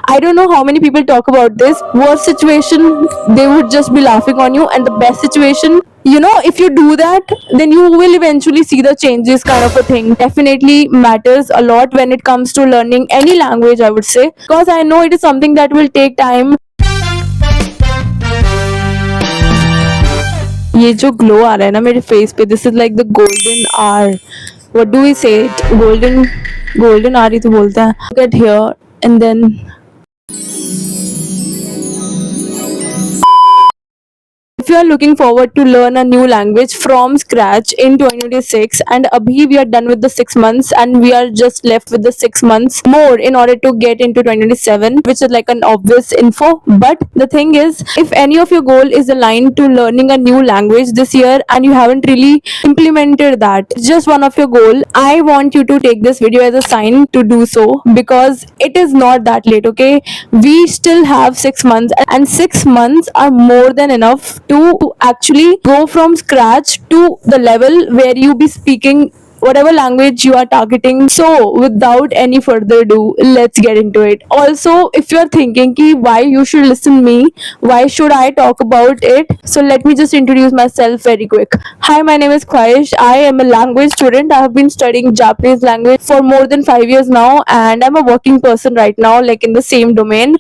I don't know how many people talk about this. Worst situation, they would just be laughing on you, and the best situation, if you do that, then you will eventually see the changes, kind of a thing. Definitely matters a lot when it comes to learning any language, I would say, because I know it is something that will take time. ये जो glow आ रहा है ना मेरे face पे, this is like the golden R. What do we say it? Golden golden R ही तो बोलते हैं. Get here and then if you are looking forward to learn a new language from scratch in 2026, and abhi we are done with the 6 months and we are just left with the 6 months more in order to get into 2027, which is like an obvious info. But the thing is, if any of your goal is aligned to learning a new language this year and you haven't really implemented that, it's just one of your goal, I want you to take this video as a sign to do so, because it is not that late. Okay, we still have 6 months, and 6 months are more than enough to actually go from scratch to the level where you be speaking whatever language you are targeting. So without any further ado, let's get into it. Also, if you are thinking ki why you should listen me, why should I talk about it, so let me just introduce myself very quick. Hi, my name is Khwahish. I am a language student. I have been studying Japanese language for more than 5 years now, and I'm a working person right now, like in the same domain,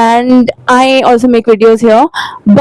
and I also make videos here.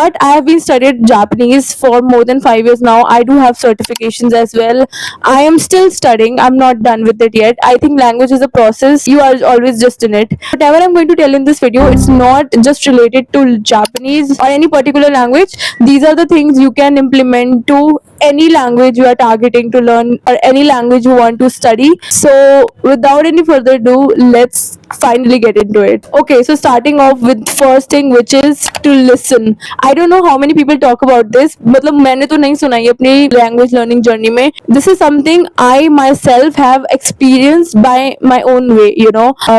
But I have been studied Japanese for more than 5 years now. I do have certifications as well. I am still studying. I'm not done with it yet. I think language is a process. You are always just in it. Whatever I'm going to tell in this video, it's not just related to Japanese or any particular language. These are the things you can implement to any language you are targeting to learn, or any language you want to study. So without any further ado, let's finally get into it. Okay, so starting off with first thing, which is to listen. I don't know how many people talk about this. मतलब मैंने तो नहीं सुना है अपनी language learning journey में. This is something I myself have experienced by my own way.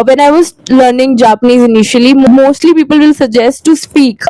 When I was learning Japanese initially, mostly people will suggest to speak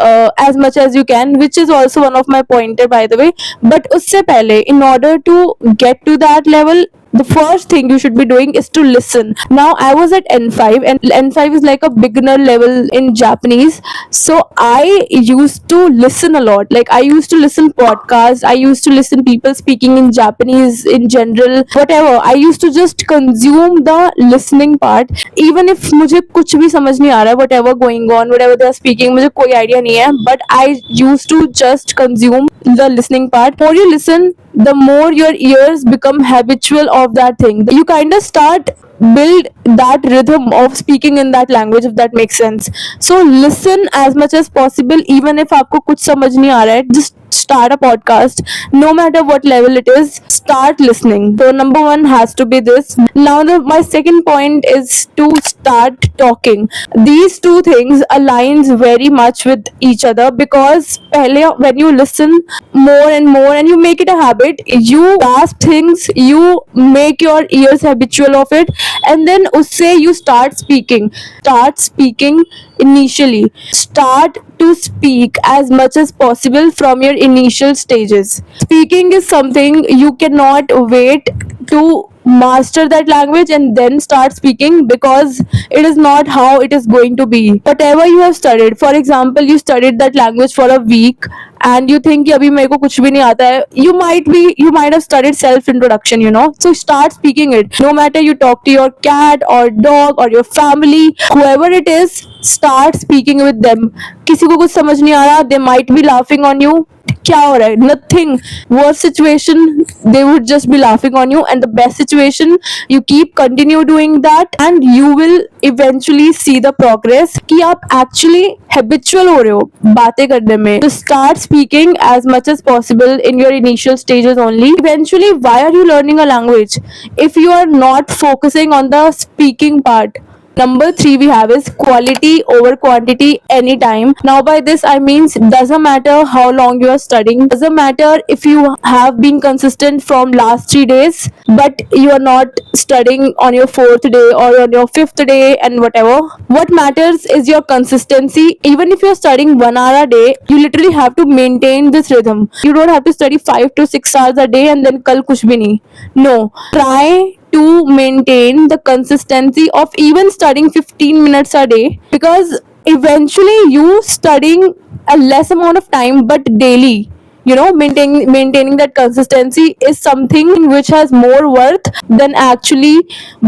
as much as you can, which is also one of my pointer, by the way. But उससे पहले, in order to get to that level, the first thing you should be doing is to listen. Now I was at N5, and N5 is like a beginner level in Japanese. So I used to listen a lot. Like, I used to listen podcasts, I used to listen people speaking in Japanese in general, whatever. I used to just consume the listening part, even if मुझे कुछ भी समझ नहीं आ रहा है, whatever going on, whatever they are speaking, मुझे कोई idea नहीं है, but I used to just consume the listening part. The more you listen, the more your ears become habitual of that thing. You kind of start build that rhythm of speaking in that language, if that makes sense. So listen as much as possible. Even if आपको कुछ समझ नहीं आ रहा है, just start a podcast. No matter what level it is, start listening. So number one has to be this. Now my second point is to start talking. These two things aligns very much with each other, because पहले when you listen more and more and you make it a habit, you grasp things, you make your ears habitual of it, and then usse you start speaking initially. Start to speak as much as possible from your initial stages. Speaking is something you cannot wait to master that language and then start speaking, because it is not how it is going to be. Whatever you have studied, for example, you studied that language for a week and you think कि अभी मेरे को कुछ भी नहीं आता है, you might have studied self introduction, so start speaking it. No matter you talk to your cat or dog or your family, whoever it is, start speaking with them. किसी को कुछ समझ नहीं आ रहा, they might be laughing on you. क्या हो रहा है? Nothing. Worst situation, they would just be laughing on you, and the best situation, you keep continue doing that and you will eventually see the progress कि आप actually habitual हो रहे हो बातें करने में. So start speaking as much as possible in your initial stages only. Eventually, why are you learning a language if you are not focusing on the speaking part? Number 3 we have is quality over quantity anytime. Now by this I means, doesn't matter how long you are studying, doesn't matter if you have been consistent from last 3 days but you are not studying on your 4th day or on your 5th day and whatever. What matters is your consistency. Even if you are studying 1 hour a day, you literally have to maintain this rhythm. You don't have to study 5 to 6 hours a day and then kal kuch bhi nahi. No, try to maintain the consistency of even studying 15 minutes a day, because eventually you studying a less amount of time but daily, maintaining that consistency is something which has more worth than actually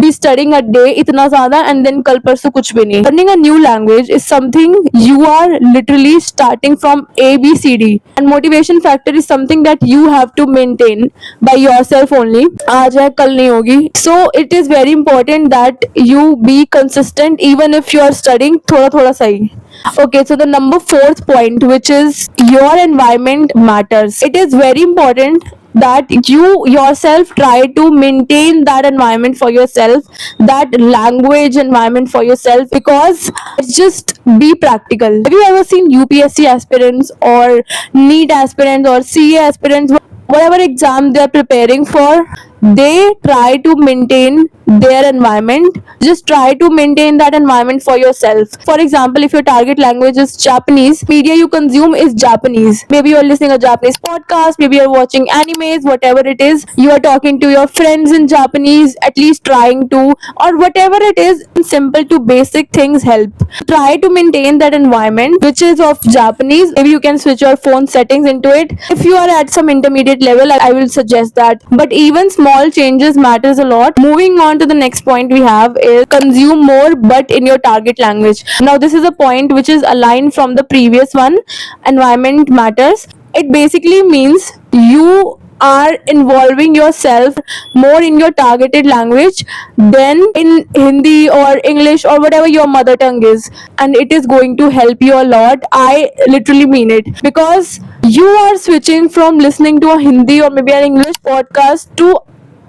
be studying a day itna zyada and then kal parso kuch bhi nahi. Learning a new language is something you are literally starting from ABCD, and motivation factor is something that you have to maintain by yourself only. आज है कल नहीं होगी. So it is very important that you be consistent even if you are studying थोड़ा थोड़ा सही. Okay, so the number fourth point, which is your environment matters. It is very important that you yourself try to maintain that environment for yourself, that language environment for yourself, because just be practical. Have you ever seen UPSC aspirants or NEET aspirants or CA aspirants, whatever exam they are preparing for, they try to maintain their environment. Just try to maintain that environment for yourself. For example, if your target language is Japanese, media you consume is Japanese. Maybe you're listening a Japanese podcast, maybe you're watching animes, whatever it is, you are talking to your friends in Japanese, at least trying to, or whatever it is, simple to basic things help. Try to maintain that environment which is of Japanese. Maybe you can switch your phone settings into it. If you are at some intermediate level, I will suggest that. But even small changes matters a lot. Moving on to the next point we have is consume more but in your target language. Now this is a point which is aligned from the previous one, environment matters. It basically means you are involving yourself more in your targeted language than in Hindi or English or whatever your mother tongue is, and it is going to help you a lot. I literally mean it, because you are switching from listening to a Hindi or maybe an English podcast to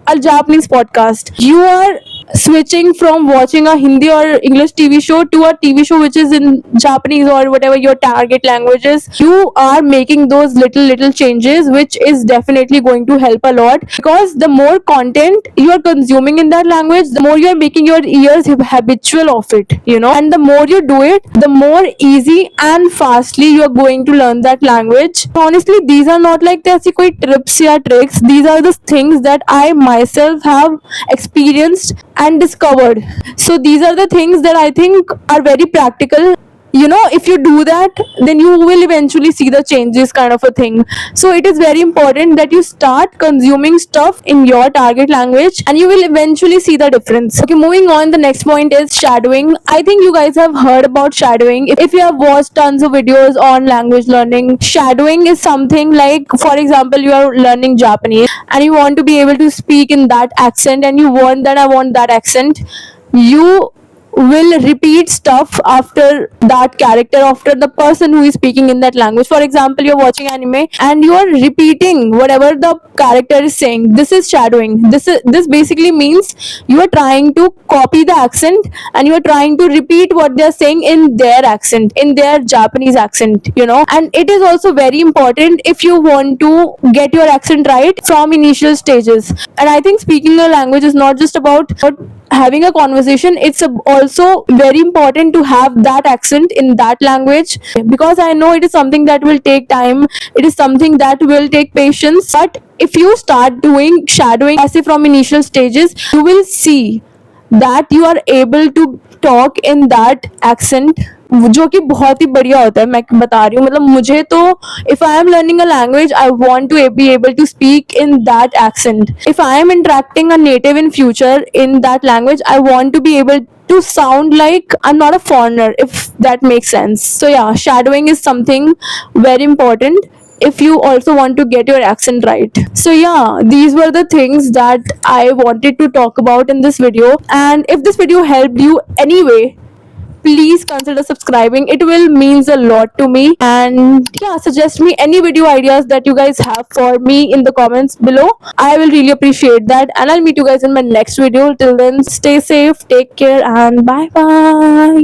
a Japanese podcast. You are switching from watching a Hindi or English TV show to a TV show which is in Japanese or whatever your target language is. You are making those little changes, which is definitely going to help a lot, because the more content you are consuming in that language, the more you are making your ears habitual of it, and the more you do it, the more easy and fastly you are going to learn that language. Honestly, these are not like ऐसी कोई tips या tricks. These are the things that I myself have experienced and discovered. So these are the things that I think are very practical. If you do that, then you will eventually see the changes, kind of a thing. So it is very important that you start consuming stuff in your target language and you will eventually see the difference. Okay, moving on, the next point is shadowing. I think you guys have heard about shadowing. If you have watched tons of videos on language learning, shadowing is something like, for example, you are learning Japanese and you want to be able to speak in that accent, and you want that, I want that accent. You will repeat stuff after that character, after the person who is speaking in that language. For example, you're watching anime and you are repeating whatever the character is saying. This is shadowing. This basically means you are trying to copy the accent and you are trying to repeat what they are saying in their accent, in their Japanese accent, and it is also very important if you want to get your accent right from initial stages. And I think speaking a language is not just about having a conversation. It's also very important to have that accent in that language, because I know it is something that will take time, it is something that will take patience. But if you start doing shadowing as if from initial stages, you will see that you are able to talk in that accent, जो कि बहुत ही बढ़िया होता है. मैं बता रही हूँ, मतलब मुझे तो, if I am learning a language, I want to be able to speak in that accent. If I am interacting a native in future in that language, I want to be able to sound like I'm not a foreigner, if that makes sense. So yeah, shadowing is something very important if you also want to get your accent right. So yeah, these were the things that I wanted to talk about in this video. And if this video helped you anyway, please consider subscribing. It will means a lot to me. And yeah, suggest me any video ideas that you guys have for me in the comments below. I will really appreciate that, and I'll meet you guys in my next video. Till then, stay safe, take care, and bye bye.